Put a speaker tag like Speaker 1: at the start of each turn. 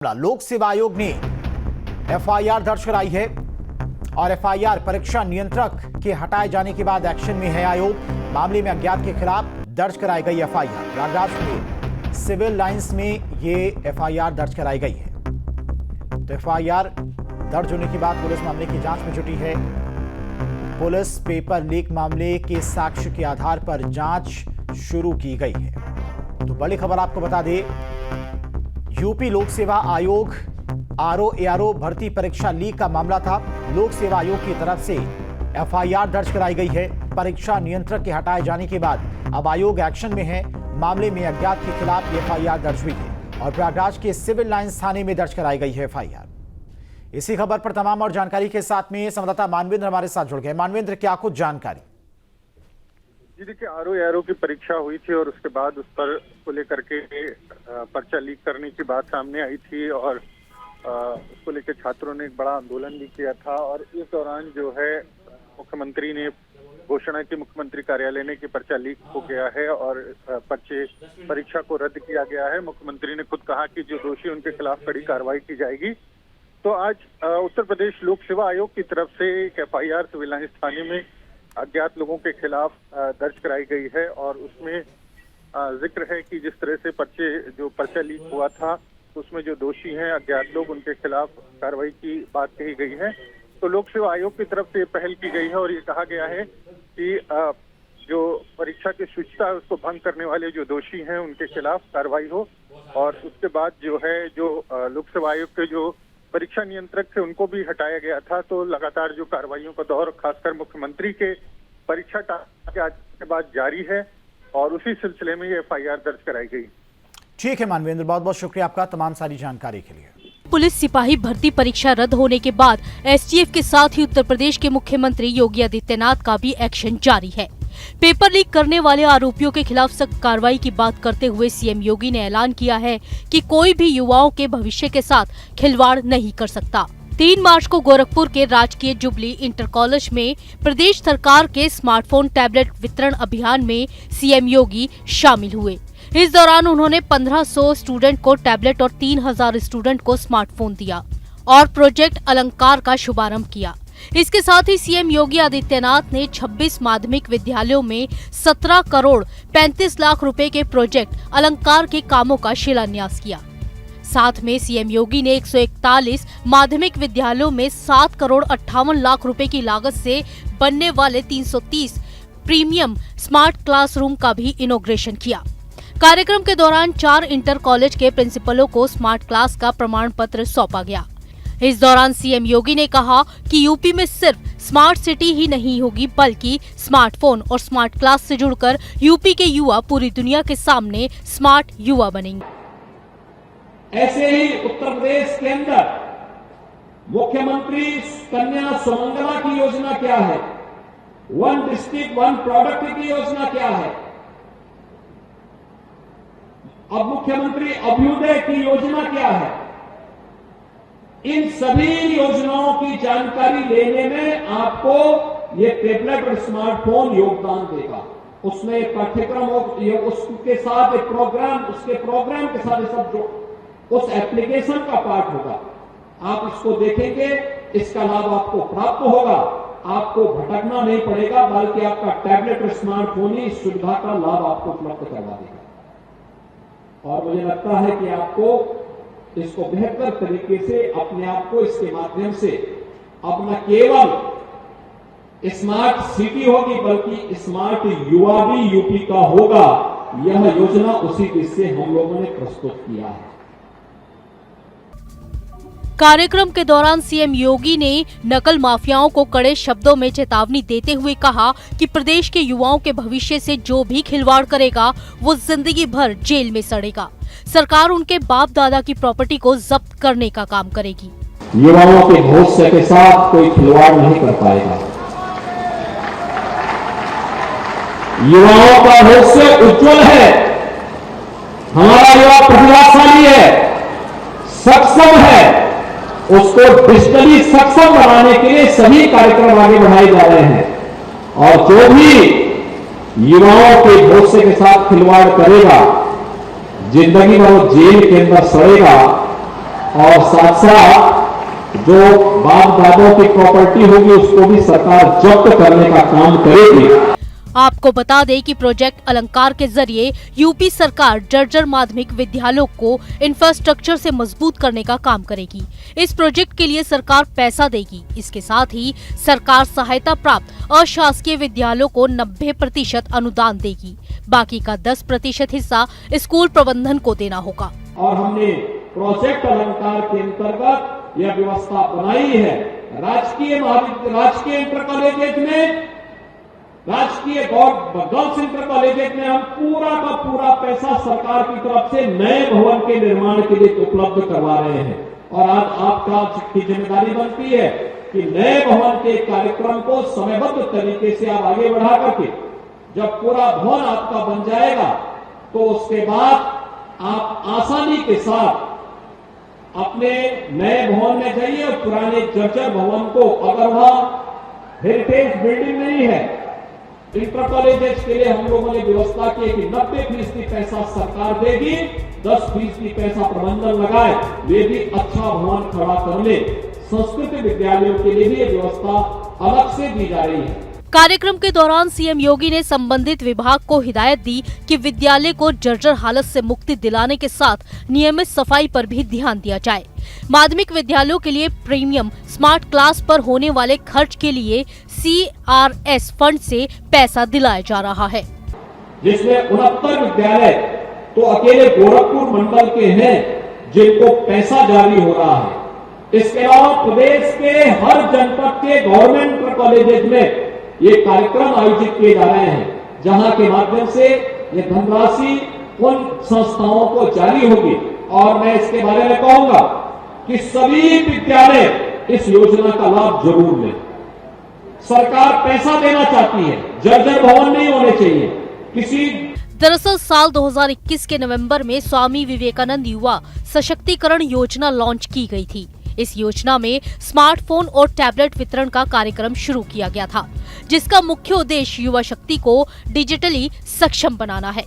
Speaker 1: लोक सेवा आयोग ने एफआईआर दर्ज कराई है और एफआईआर परीक्षा नियंत्रक के हटाए जाने के बाद एक्शन में है आयोग। मामले में अज्ञात के खिलाफ दर्ज कराई गई एफआईआर। प्रयागराज में सिविल लाइंस में ये एफआईआर दर्ज कराई गई है। तो एफआईआर दर्ज होने के बाद पुलिस मामले की जांच में जुटी है। पुलिस पेपर लीक मामले के साक्ष्य के आधार पर जांच शुरू की गई है। तो बड़ी खबर आपको बता दें, यूपी लोक सेवा आयोग आरओ भर्ती परीक्षा लीक का मामला था। लोक सेवा आयोग की तरफ से एफआईआर दर्ज कराई गई है। परीक्षा नियंत्रक के हटाए जाने के बाद अब आयोग एक्शन में है। मामले में अज्ञात के खिलाफ एफआईआर दर्ज हुई है और प्रयागराज के सिविल लाइंस थाने में दर्ज कराई गई है एफआईआर। इसी खबर पर तमाम और जानकारी के साथ में संवाददाता मानवेंद्र हमारे साथ जुड़ गए। मानवेंद्र, क्या कुछ जानकारी?
Speaker 2: जी देखिए, आरओ की परीक्षा हुई थी और उसके बाद उस पर को लेकर के पर्चा लीक करने की बात सामने आई थी और उसको लेकर छात्रों ने एक बड़ा आंदोलन भी किया था। और इस दौरान जो है मुख्यमंत्री ने घोषणा की, मुख्यमंत्री कार्यालय ने कि पर्चा लीक हो गया है और परीक्षा को रद्द किया गया है। मुख्यमंत्री ने खुद कहा कि जो दोषी उनके खिलाफ कड़ी कार्रवाई की जाएगी। तो आज उत्तर प्रदेश लोक सेवा आयोग की तरफ से एक एफआईआर सिविल लाइंस थाने में अज्ञात लोगों के खिलाफ दर्ज कराई गई है और उसमें जिक्र है कि जिस तरह से पर्चा लीक हुआ था तो उसमें जो दोषी हैं अज्ञात लोग, उनके खिलाफ कार्रवाई की बात कही गई है। तो लोक सेवा आयोग की तरफ से पहल की गई है और ये कहा गया है कि जो परीक्षा की शुचिता है उसको भंग करने वाले जो दोषी हैं उनके खिलाफ कार्रवाई हो। और उसके बाद जो है लोक सेवा आयोग के जो परीक्षा नियंत्रक थे उनको भी हटाया गया था। तो लगातार जो कार्रवाइयों का दौर खासकर मुख्यमंत्री के परीक्षा के बाद जारी है और उसी सिलसिले में ये एफआईआर दर्ज कराई गई।
Speaker 1: ठीक है मानवेंद्र, बहुत बहुत शुक्रिया आपका तमाम सारी जानकारी के लिए।
Speaker 3: पुलिस सिपाही भर्ती परीक्षा रद्द होने के बाद एसटीएफ के साथ ही उत्तर प्रदेश के मुख्यमंत्री योगी आदित्यनाथ का भी एक्शन जारी है। पेपर लीक करने वाले आरोपियों के खिलाफ सख्त कार्रवाई की बात करते हुए सीएम योगी ने ऐलान किया है कि कोई भी युवाओं के भविष्य के साथ खिलवाड़ नहीं कर सकता। 3 मार्च को गोरखपुर के राजकीय जुबली इंटर कॉलेज में प्रदेश सरकार के स्मार्टफोन टैबलेट वितरण अभियान में सीएम योगी शामिल हुए। इस दौरान उन्होंने 1500 स्टूडेंट को टैबलेट और 3000 स्टूडेंट को स्मार्टफोन दिया और प्रोजेक्ट अलंकार का शुभारंभ किया। इसके साथ ही सीएम योगी आदित्यनाथ ने 26 माध्यमिक विद्यालयों में 17 करोड़ 35 लाख रुपए के प्रोजेक्ट अलंकार के कामों का शिलान्यास किया। साथ में सीएम योगी ने 141 माध्यमिक विद्यालयों में 7 करोड़ 58 लाख रुपए की लागत से बनने वाले 330 प्रीमियम स्मार्ट क्लासरूम का भी इनॉग्रेशन किया। कार्यक्रम के दौरान 4 इंटर कॉलेज के प्रिंसिपलों को स्मार्ट क्लास का प्रमाण पत्र सौंपा गया। इस दौरान सीएम योगी ने कहा कि यूपी में सिर्फ स्मार्ट सिटी ही नहीं होगी बल्कि स्मार्टफोन और स्मार्ट क्लास से जुड़कर यूपी के युवा पूरी दुनिया के सामने स्मार्ट युवा बनेंगे।
Speaker 4: ऐसे ही उत्तर प्रदेश के अंदर मुख्यमंत्री कन्या सुमंगला की योजना क्या है, 1 डिस्ट्रिक्ट 1 प्रोडक्ट की योजना क्या है, अब मुख्यमंत्री अभ्युदय की योजना क्या है। इन सभी योजनाओं की जानकारी लेने में आपको ये टैबलेट और स्मार्टफोन योगदान देगा। उसमें एक पाठ्यक्रम हो, उसके साथ एक प्रोग्राम, उसके प्रोग्राम के साथ सब जो उस एप्लीकेशन का पार्ट होगा। आप इसको देखेंगे, इसका लाभ आपको प्राप्त होगा, आपको भटकना नहीं पड़ेगा बल्कि आपका टैबलेट और स्मार्टफोन ही इस सुविधा का लाभ आपको उपलब्ध करवा देगा। और मुझे लगता है कि आपको इसको बेहतर तरीके से अपने आप को इसके माध्यम से अब न केवल स्मार्ट सिटी होगी बल्कि स्मार्ट युवा भी यूपी का होगा। यह योजना उसी दिशा से हम लोगों ने प्रस्तुत किया है।
Speaker 3: कार्यक्रम के दौरान सीएम योगी ने नकल माफियाओं को कड़े शब्दों में चेतावनी देते हुए कहा कि प्रदेश के युवाओं के भविष्य से जो भी खिलवाड़ करेगा वो जिंदगी भर जेल में सड़ेगा। सरकार उनके बाप दादा की प्रॉपर्टी को जब्त करने का काम करेगी।
Speaker 4: युवाओं के भविष्य के साथ कोई खिलवाड़ नहीं कर पाएगा। युवाओं का भविष्य उज्जवल है। हमारा युवा प्रतिभाशाली है, सक्षम है। उसको डिजिटली सक्षम बनाने के लिए सभी कार्यक्रम आगे बढ़ाए जा रहे हैं और जो भी युवाओं के भविष्य के साथ खिलवाड़ करेगा जिंदगी भर वो जेल के अंदर सड़ेगा। और साथ साथ जो बाप दादों की प्रॉपर्टी होगी उसको भी सरकार जब्त करने का काम करेगी।
Speaker 3: आपको बता दें कि प्रोजेक्ट अलंकार के जरिए यूपी सरकार जर्जर माध्यमिक विद्यालयों को इंफ्रास्ट्रक्चर से मजबूत करने का काम करेगी। इस प्रोजेक्ट के लिए सरकार पैसा देगी। इसके साथ ही सरकार सहायता प्राप्त अशासकीय विद्यालयों को 90% अनुदान देगी। बाकी का 10% हिस्सा स्कूल प्रबंधन को देना होगा।
Speaker 4: और हमने प्रोजेक्ट अलंकार के अंतर्गत यह व्यवस्था बनाई है। राजकीय इंटर कॉलेज में, राजकीय गर्ल्स इंटर कॉलेज में हम पूरा का पूरा पैसा सरकार की तरफ से नए भवन के निर्माण के लिए उपलब्ध करवा रहे हैं। और आज आपका की जिम्मेदारी बनती है कि नए भवन के कार्यक्रम को समयबद्ध तरीके से आप आगे बढ़ा करके जब पूरा भवन आपका बन जाएगा तो उसके बाद आप आसानी के साथ अपने नए भवन में जाइए और पुराने जर्जर भवन को, अगर वहां हेरिटेज बिल्डिंग नहीं है, इंटर कॉलेजेस के लिए हम लोगों ने व्यवस्था की है कि 90% पैसा सरकार देगी, 10% पैसा प्रबंधन लगाए, वे भी अच्छा भवन खड़ा करने। संस्कृत विद्यालयों के लिए भी ये व्यवस्था अलग से दी जा रही है।
Speaker 3: कार्यक्रम के दौरान सीएम योगी ने संबंधित विभाग को हिदायत दी कि विद्यालय को जर्जर हालत से मुक्ति दिलाने के साथ नियमित सफाई पर भी ध्यान दिया जाए। माध्यमिक विद्यालयों के लिए प्रीमियम स्मार्ट क्लास पर होने वाले खर्च के लिए CRS फंड से पैसा दिलाया जा रहा है,
Speaker 4: जिसमें 69 विद्यालय तो अकेले गोरखपुर मंडल के हैं जिनको पैसा जारी हो रहा है। इसके अलावा प्रदेश के हर जनपद के गवर्नमेंट कॉलेजेस में ये कार्यक्रम आयोजित किए जा रहे हैं, जहां के माध्यम से ये धनराशि उन संस्थाओं को जारी होगी। और मैं इसके बारे में कहूंगा कि सभी विद्यालय इस योजना का लाभ जरूर लें। सरकार पैसा देना चाहती है, जर्जर भवन नहीं होने चाहिए किसी।
Speaker 3: दरअसल साल 2021 के नवंबर में स्वामी विवेकानंद युवा सशक्तिकरण योजना लॉन्च की गई थी। इस योजना में स्मार्टफोन और टैबलेट वितरण का कार्यक्रम शुरू किया गया था, जिसका मुख्य उद्देश्य युवा शक्ति को डिजिटली सक्षम बनाना है।